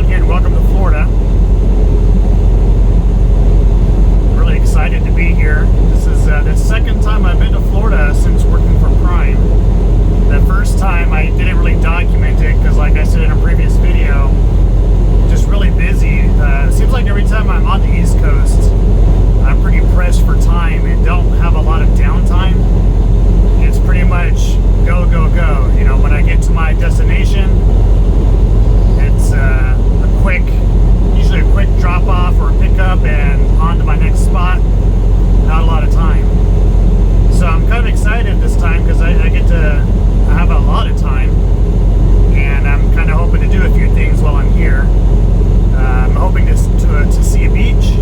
Again, welcome to Florida. Really excited to be here. This is the second time I've been to Florida since working for Prime. The first time I didn't really document it because, like I said in a previous video, just really busy. It seems like every time I'm on the East Coast, I'm pretty pressed for time and don't have a lot of downtime. It's pretty much go, go, go. You know, when I get to my destination, it's usually a quick drop off or a pickup and on to my next spot. Not a lot of time. So I'm kind of excited this time because I get to have a lot of time, and I'm kind of hoping to do a few things while I'm here. I'm hoping to see a beach,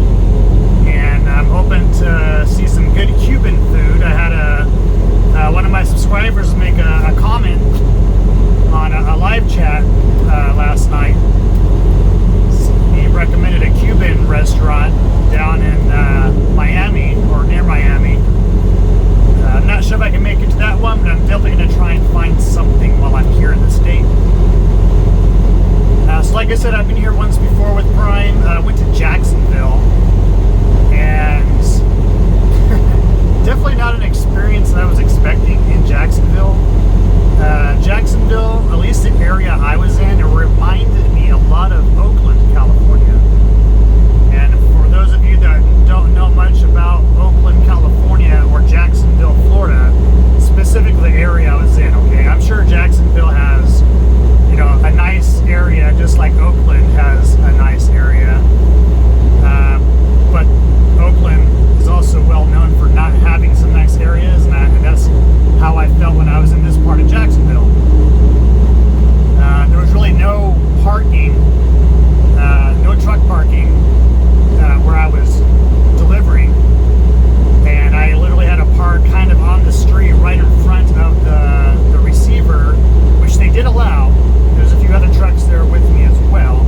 and I'm hoping to see some good Cuban food. I had one of my subscribers make a comment on a live chat last night. He recommended a Cuban restaurant down in Miami, or near Miami. I'm not sure if I can make it to that one, but I'm definitely going to try and find something while I'm here in the state. So like I said, I've been here once before with Prime. I went to Jacksonville, and definitely not an experience that I was expecting in Jacksonville. Jacksonville, at least the area I was in, it reminded me a lot of Oakland, California. And for those of you that don't know much about Oakland, California, or Jacksonville, Florida, specifically the area I was in, okay, I'm sure Jacksonville has, you know, a nice area just like Oakland has a nice area. But Oakland is also well known for not having some nice areas, and that's how I felt when I was in this part of Jacksonville. There was really no parking, no truck parking where I was delivering, and I literally had to park kind of on the street right in front of the receiver, which they did allow. There's a few other trucks there with me as well.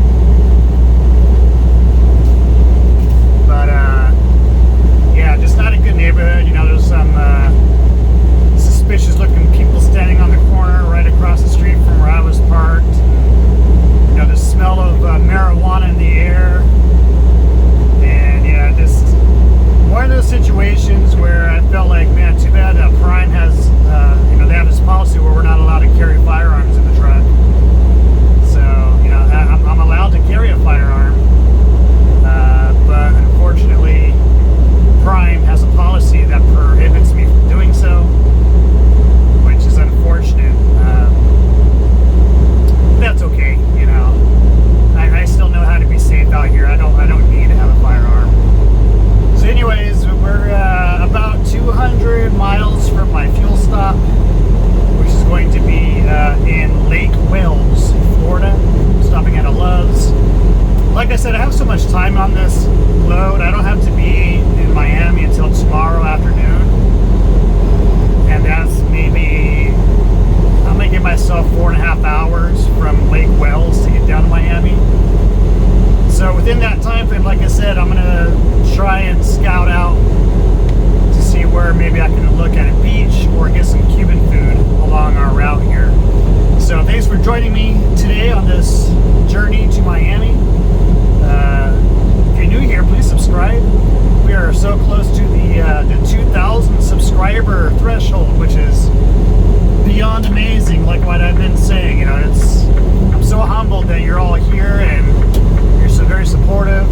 But yeah, just not a good neighborhood. You know, there's some suspicious looking people standing on the corner right across the street from where I was parked. You know, the smell of marijuana in the air. And yeah, just one of those situations where I felt like, man, too bad Prime has, you know, they have this policy where we're not allowed to carry firearms in the truck. So, you know, I'm allowed to carry a firearm, but unfortunately, Prime has a policy that prohibits me from doing so, which is unfortunate. That's okay, you know. I still know how to be safe out here. I don't need to have a firearm. So, anyways, we're about 200 miles from my fuel stop, which is going to be in Lake Wales, Florida. I'm stopping at a Love's. Like I said, I have so much time on this load. I don't have to be in Miami until tomorrow afternoon. And that's maybe, I'm going to give myself 4.5 hours from Lake Wales to get down to Miami. So within that time frame, like I said, I'm going to try and scout out to see where maybe I can look at a beach or get some Cuban food along our route here. So thanks for joining me today on this journey to Miami. If you're new here, please subscribe. We are so close to the 2,000 subscriber threshold, which is beyond amazing. Like what I've been saying, you know, I'm so humbled that you're all here and you're so very supportive.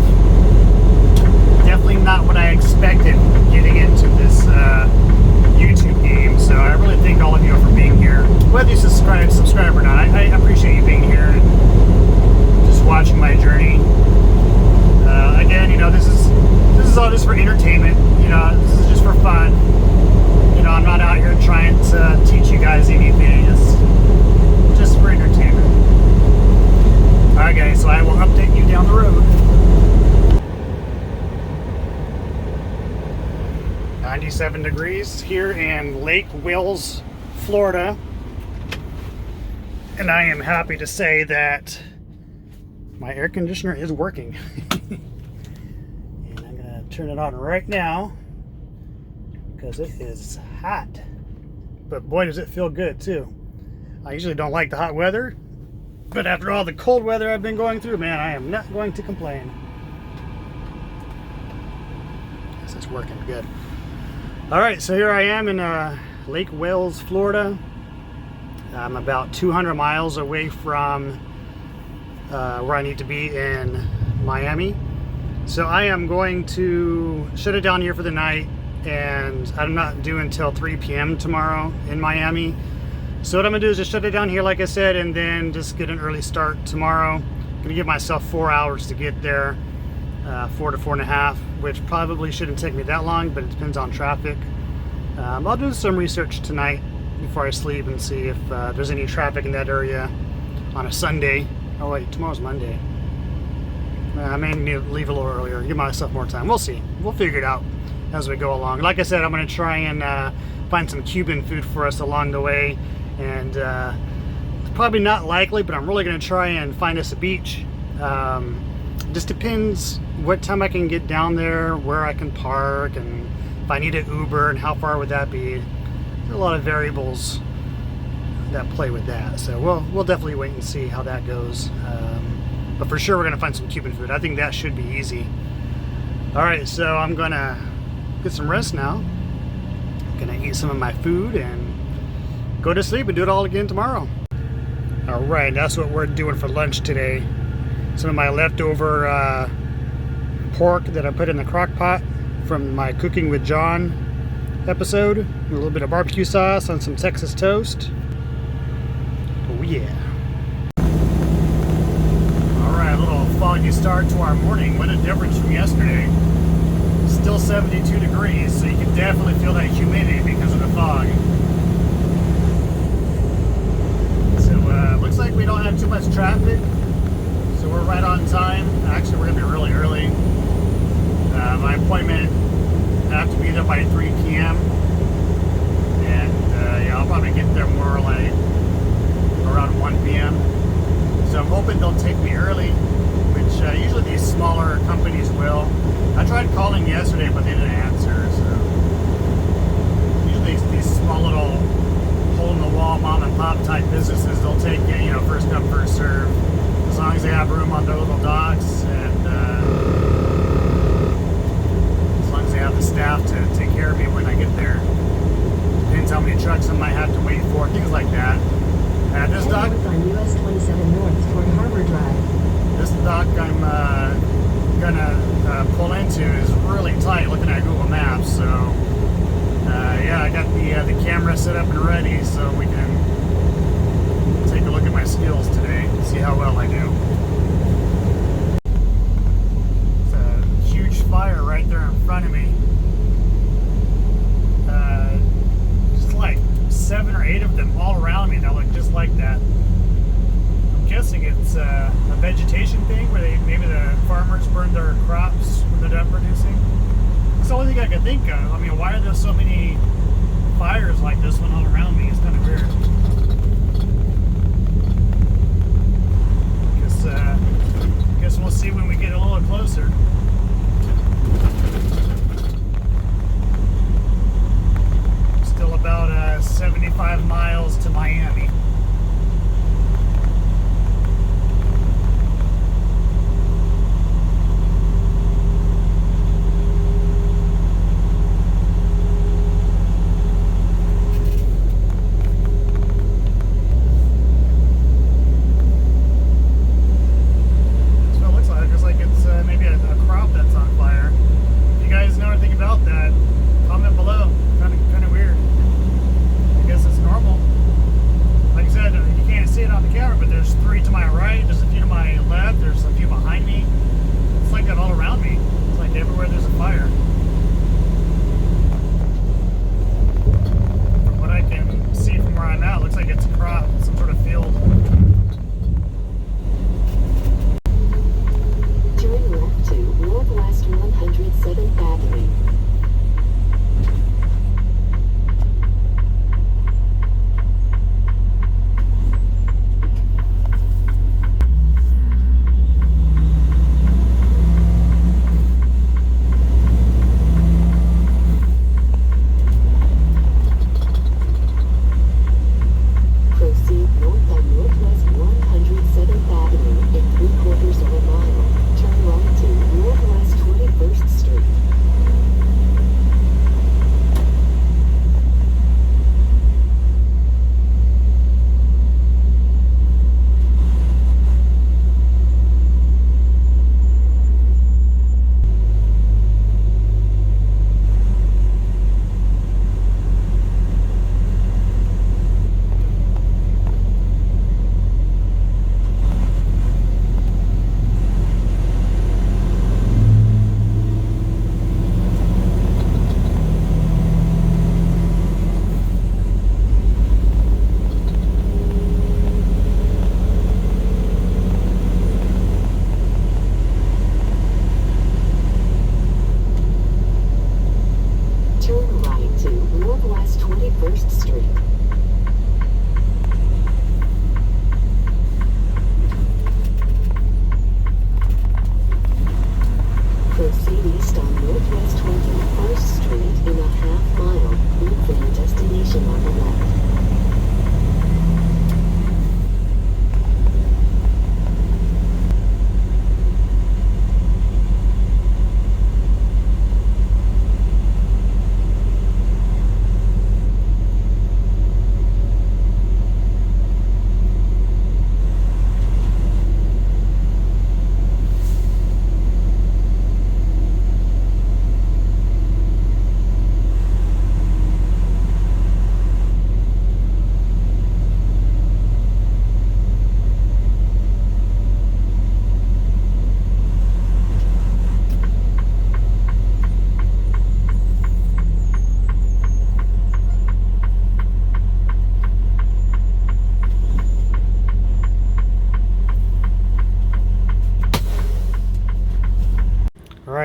Definitely not what I expected getting into this YouTube game. So I really thank all of you for being here. Whether you subscribe or not, I appreciate you being here and just watching my journey. Again, you know, this is all just for entertainment. You know, this is just for fun. You know, I'm not out here trying to teach you guys anything. It's just for entertainment. Alright guys, so I will update you down the road. 97 degrees here in Lake Wales, Florida. And I am happy to say that my air conditioner is working. And I'm gonna turn it on right now because it is hot. But boy, does it feel good too. I usually don't like the hot weather, But after all the cold weather I've been going through, man, I am not going to complain. This is working good. All right, so here I am in Lake Wales, Florida. I'm about 200 miles away from where I need to be in Miami. So I am going to shut it down here for the night, and I'm not due until 3 p.m. tomorrow in Miami. So what I'm gonna do is just shut it down here, like I said, and then just get an early start tomorrow. I'm gonna give myself 4 hours to get there, 4 to 4.5, which probably shouldn't take me that long, but it depends on traffic. I'll do some research tonight before I sleep and see if there's any traffic in that area on a Sunday. Oh wait, tomorrow's Monday. I may need to leave a little earlier, give myself more time. We'll see. We'll figure it out as we go along. Like I said, I'm going to try and find some Cuban food for us along the way. And it's probably not likely, but I'm really going to try and find us a beach. Just depends what time I can get down there, where I can park, and if I need an Uber, and how far would that be. There's a lot of variables that play with that. So we'll definitely wait and see how that goes. But for sure, we're going to find some Cuban food. I think that should be easy. All right, so I'm going to get some rest now. I'm going to eat some of my food and go to sleep and do it all again tomorrow. All right, that's what we're doing for lunch today. Some of my leftover pork that I put in the crock pot from my Cooking with John episode. A little bit of barbecue sauce on some Texas toast. Oh yeah. All right, a little foggy start to our morning. What a difference from yesterday. Still 72 degrees, so you can definitely feel that humidity because of the fog. Looks like we don't have too much traffic, so we're right on time. Actually, we're gonna be really early. My appointment, I have to be there by 3 p.m. and yeah, I'll probably get there more like around 1 p.m. So I'm hoping they'll take me early, which usually these smaller companies will. I tried calling yesterday, but they didn't answer. So usually these small little hole-in-the-wall mom-and-pop type businesses, they'll take it, you know, first come, first serve, as long as they have room on their little docks, and as long as they have the staff to take care of me when I get there. Depends how many trucks I might have to wait for, things like that. This dock on US 27 North toward Harbor Drive. This dock I'm gonna pull into is really tight looking at Google Maps, so yeah, I got the camera set up and ready so we can take a look at my skills today, see how well I do. It's a huge fire right there in front of me. Just like 7 or 8 of them all around me that look just like that. I'm guessing it's a vegetation thing where maybe the farmers burn their crops when they're done producing. It's the only thing I can think of. I mean, why are there so many fires like this one all around me? It's kind of weird. Guess we'll see when we get a little closer. Still about 75 miles to Miami.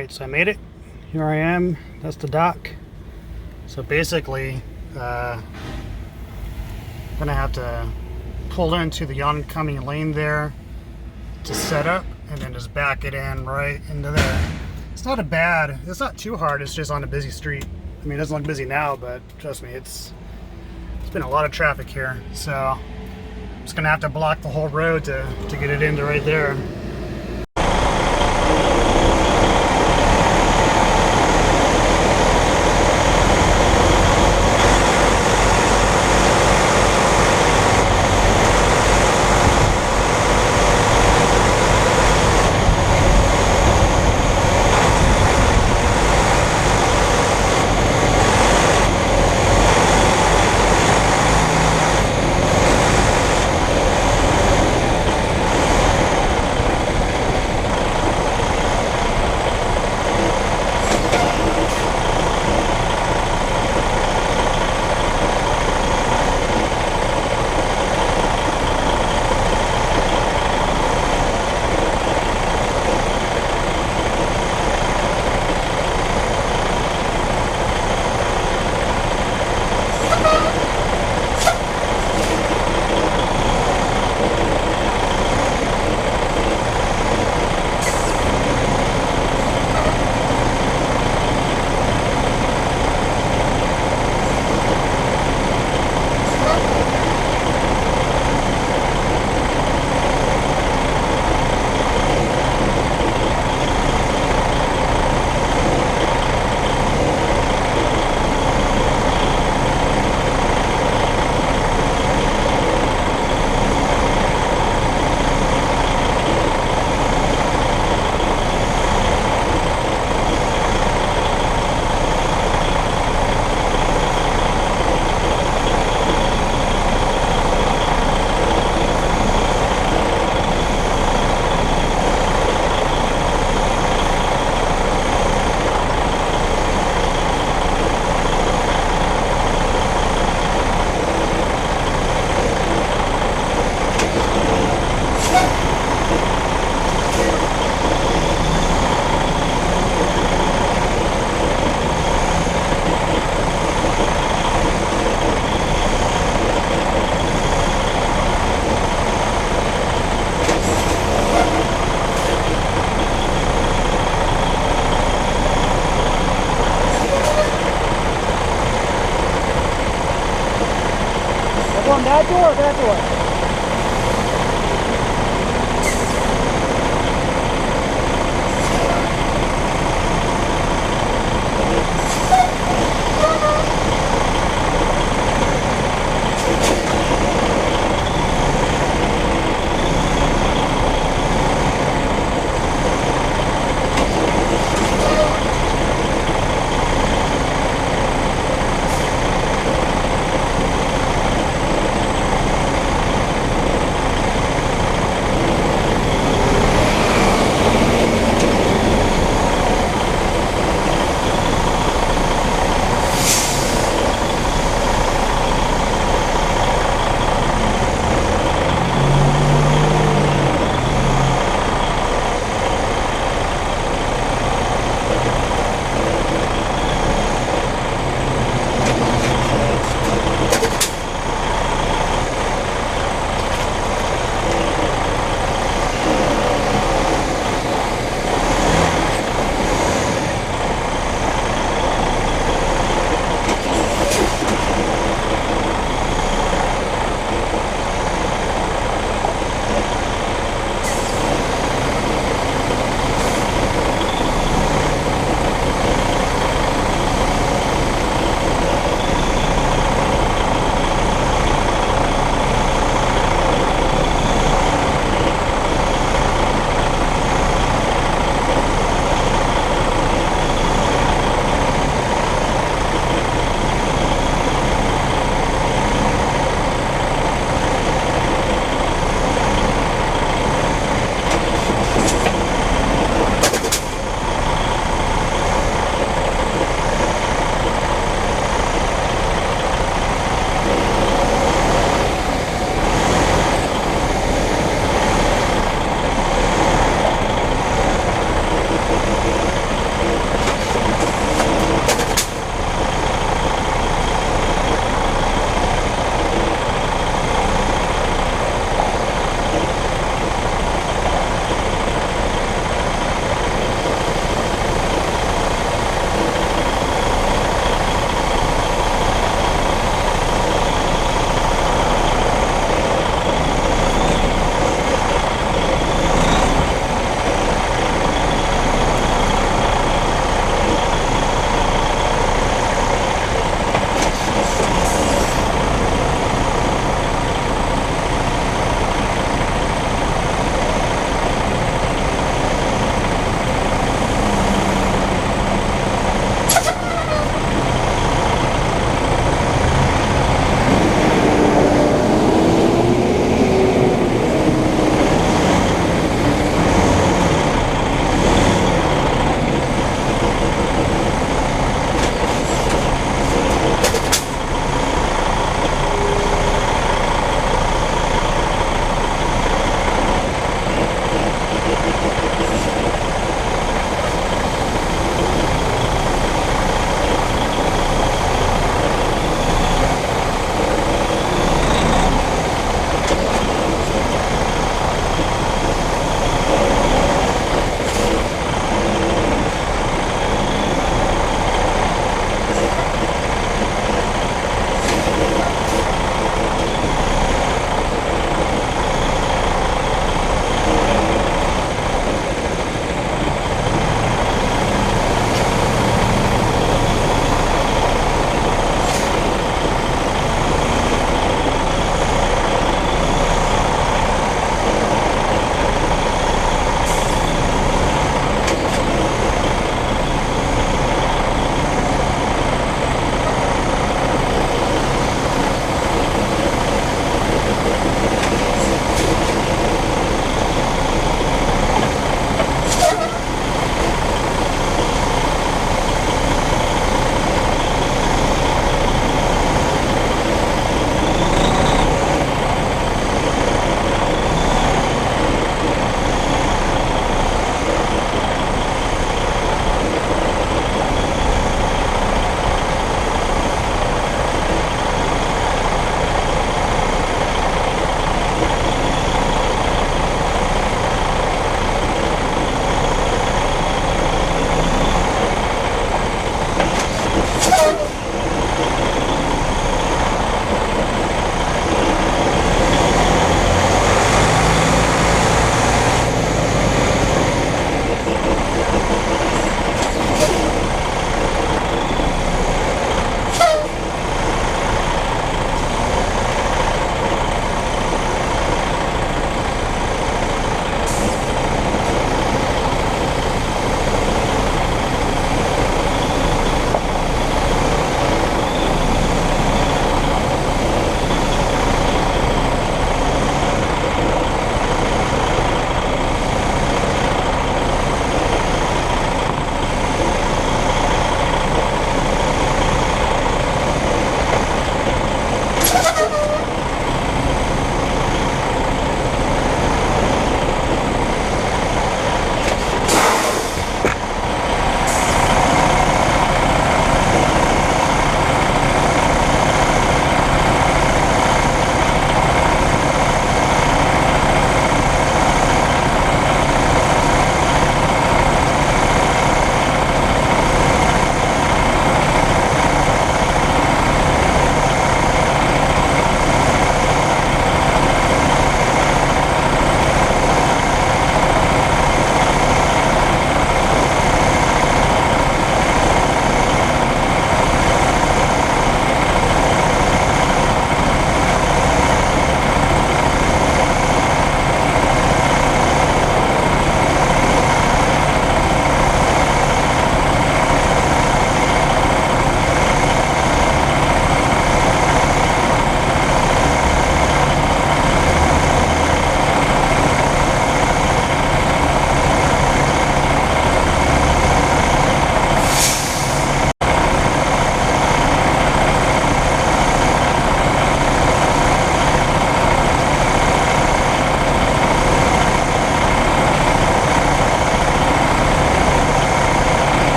Alright, so I made it. Here I am. That's the dock. So basically, I'm gonna have to pull into the oncoming lane there to set up, and then just back it in right into there. It's not it's not too hard, it's just on a busy street. I mean, it doesn't look busy now, but trust me, it's been a lot of traffic here. So I'm just gonna have to block the whole road to get it into right there. Going that door or that door?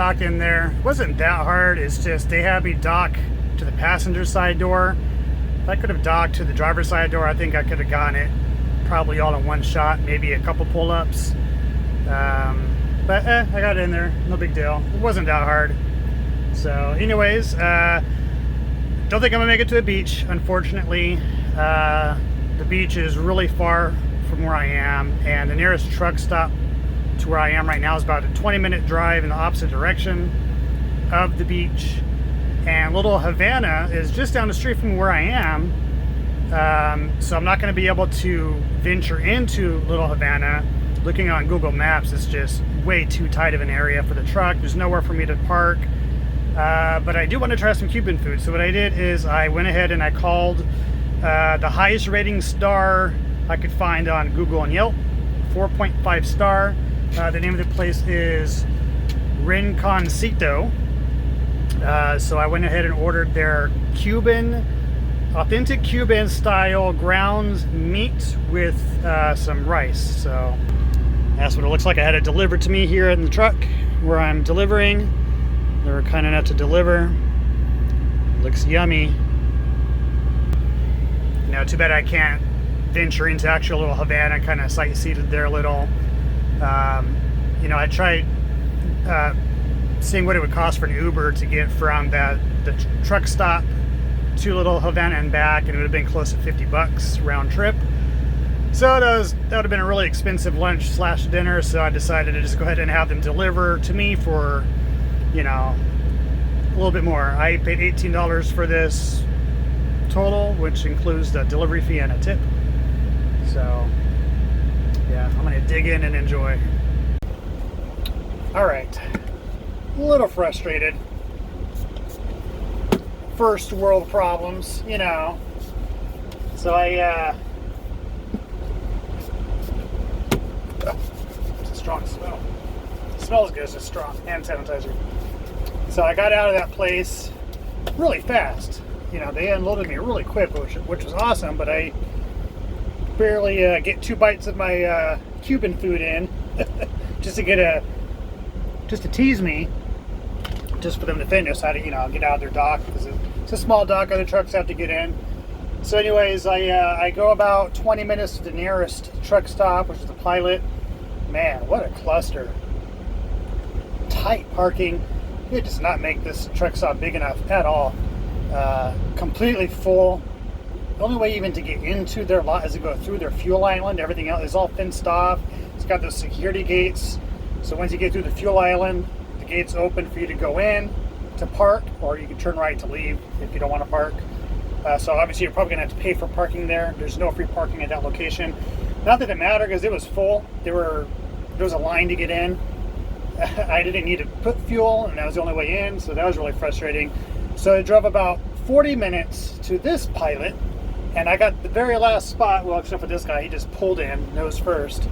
docked in there. It wasn't that hard. It's just they had me dock to the passenger side door. If I could have docked to the driver's side door, I think I could have gotten it probably all in one shot, maybe a couple pull-ups. But I got it in there, no big deal. It wasn't that hard. So anyways, don't think I'm gonna make it to a beach, unfortunately. The beach is really far from where I am, and the nearest truck stop to where I am right now is about a 20-minute drive in the opposite direction of the beach. And Little Havana is just down the street from where I am. So I'm not going to be able to venture into Little Havana. Looking on Google Maps, it's just way too tight of an area for the truck. There's nowhere for me to park. But I do want to try some Cuban food. So what I did is I went ahead and I called the highest rating star I could find on Google and Yelp, 4.5 star. The name of the place is Rinconcito. So I went ahead and ordered their authentic Cuban style ground meat with some rice. So that's what it looks like. I had it delivered to me here in the truck where I'm delivering. They were kind enough to deliver. Looks yummy. Now, too bad I can't venture into actual Little Havana, kind of sightseed there a little. You know, I tried seeing what it would cost for an Uber to get from the truck stop to Little Havana and back, and it would have been close to $50 round trip. So that would have been a really expensive lunch / dinner. So I decided to just go ahead and have them deliver to me for, you know, a little bit more. I paid $18 for this total, which includes the delivery fee and a tip. So yeah, I'm gonna dig in and enjoy. All right, a little frustrated. First world problems, you know. So it's a strong smell. It smells good, it's just strong. Hand sanitizer. So I got out of that place really fast. You know, they unloaded me really quick, which was awesome, but I barely get 2 bites of my Cuban food in just to tease me, just for them to finish. I had to, you know, get out of their dock because it's a small dock, other trucks have to get in. So anyways, I go about 20 minutes to the nearest truck stop, which is the Pilot. Man, what a cluster. Tight parking. It does not make this truck stop big enough at all. Completely full. The only way even to get into their lot is to go through their fuel island. Everything else is all fenced off. It's got those security gates. So once you get through the fuel island, the gates open for you to go in to park, or you can turn right to leave if you don't want to park. So obviously you're probably going to have to pay for parking there. There's no free parking at that location. Not that it mattered because it was full. There was a line to get in. I didn't need to put fuel, and that was the only way in, so that was really frustrating. So I drove about 40 minutes to this Pilot, and I got the very last spot, well, except for this guy, he just pulled in, nose first.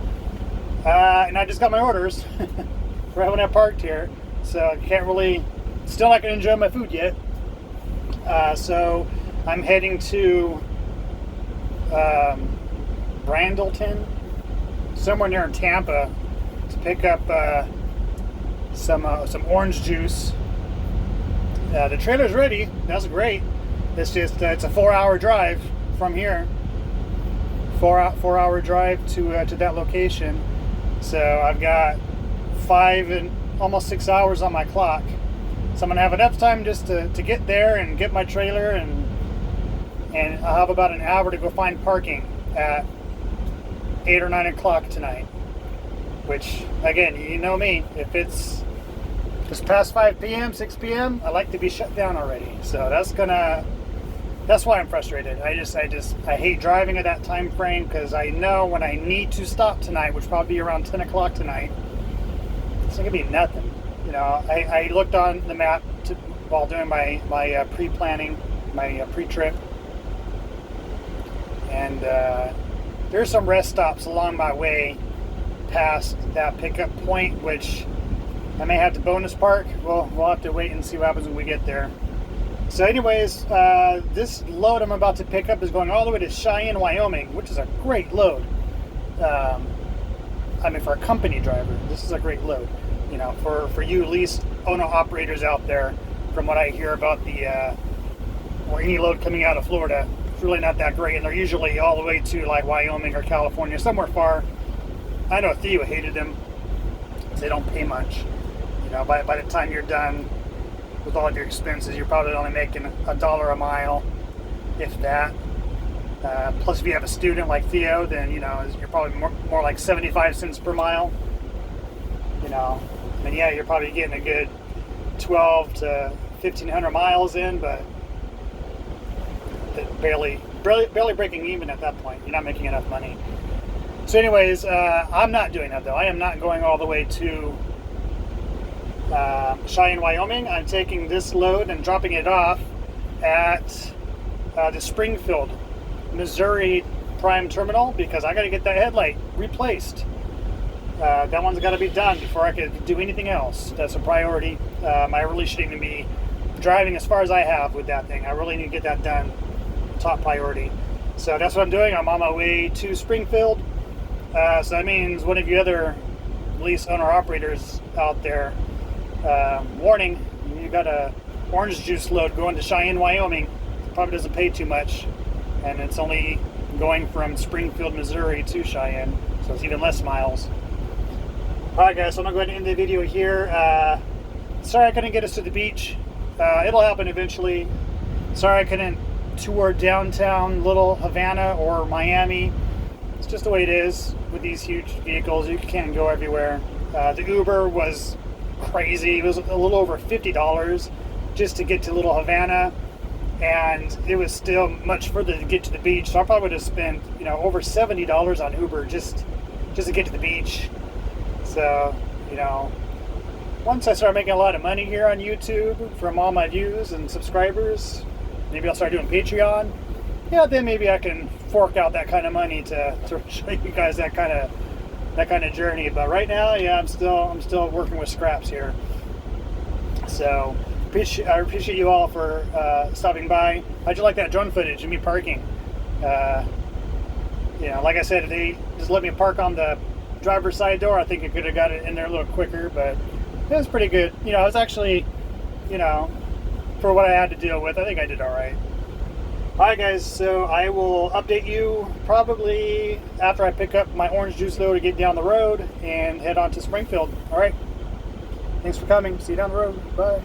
And I just got my orders right when I parked here, so I can't really, still not going to enjoy my food yet. So I'm heading to Brandleton, somewhere near Tampa, to pick up some orange juice. The trailer's ready. That's great. It's just it's a 4-hour drive from here. 4-hour drive to that location. So I've got 5 and almost 6 hours on my clock. So I'm gonna have enough time just to get there and get my trailer, and I'll have about an hour to go find parking at 8 or 9 o'clock tonight. Which, again, you know me, if it's past 5 p.m., 6 p.m., I like to be shut down already. So that's why I'm frustrated. I hate driving at that time frame, because I know when I need to stop tonight, which will probably be around 10 o'clock tonight, it's not gonna be nothing. You know, I looked on the map while doing my pre-planning, my pre-trip, and there's some rest stops along my way past that pickup point, which I may have to bonus park. We'll have to wait and see what happens when we get there. So anyways, this load I'm about to pick up is going all the way to Cheyenne, Wyoming, which is a great load. I mean, for a company driver, this is a great load. you know, for you lease owner operators out there, from what I hear about the or any load coming out of Florida, it's really not that great, and they're usually all the way to like Wyoming or California, somewhere far. I know Theo hated them. They don't pay much. You know, by the time you're done with all of your expenses, you're probably only making $1 a mile, if that. Plus, if you have a student like Theo, then you know you're probably more like 75 cents per mile. You know, and yeah, you're probably getting a good 12 to 1,500 miles in, but barely breaking even at that point. You're not making enough money. So anyways, I'm not doing that though. I am not going all the way to Cheyenne, Wyoming. I'm taking this load and dropping it off at the Springfield, Missouri Prime Terminal, because I got to get that headlight replaced. That one's got to be done before I could do anything else. That's a priority. I really shouldn't even be driving as far as I have with that thing. I really need to get that done. Top priority. So that's what I'm doing. I'm on my way to Springfield. So that means one of you other lease owner operators out there, warning, you got a orange juice load going to Cheyenne, Wyoming. It probably doesn't pay too much, and it's only going from Springfield, Missouri to Cheyenne, so it's even less miles. Alright guys, so I'm going to go ahead and end the video here. Sorry I couldn't get us to the beach. It'll happen eventually. Sorry I couldn't tour downtown Little Havana or Miami. It's just the way it is with these huge vehicles. You can't go everywhere. The Uber was crazy. It was a little over $50 just to get to Little Havana, and it was still much further to get to the beach. So I probably would have spent, you know, over $70 on Uber just to get to the beach. So, you know, once I start making a lot of money here on YouTube from all my views and subscribers, maybe I'll start doing Patreon. Yeah, then maybe I can fork out that kind of money to show you guys that kind of journey. But right now, yeah, I'm still working with scraps here. So I appreciate you all for stopping by. How'd you like that drone footage of me parking? You know, like I said, they just let me park on the driver's side door. I think I could have got it in there a little quicker, but it was pretty good. You know, I was actually, you know, for what I had to deal with, I think I did all right. Alright guys, so I will update you probably after I pick up my orange juice load to get down the road and head on to Springfield. Alright, thanks for coming. See you down the road. Bye.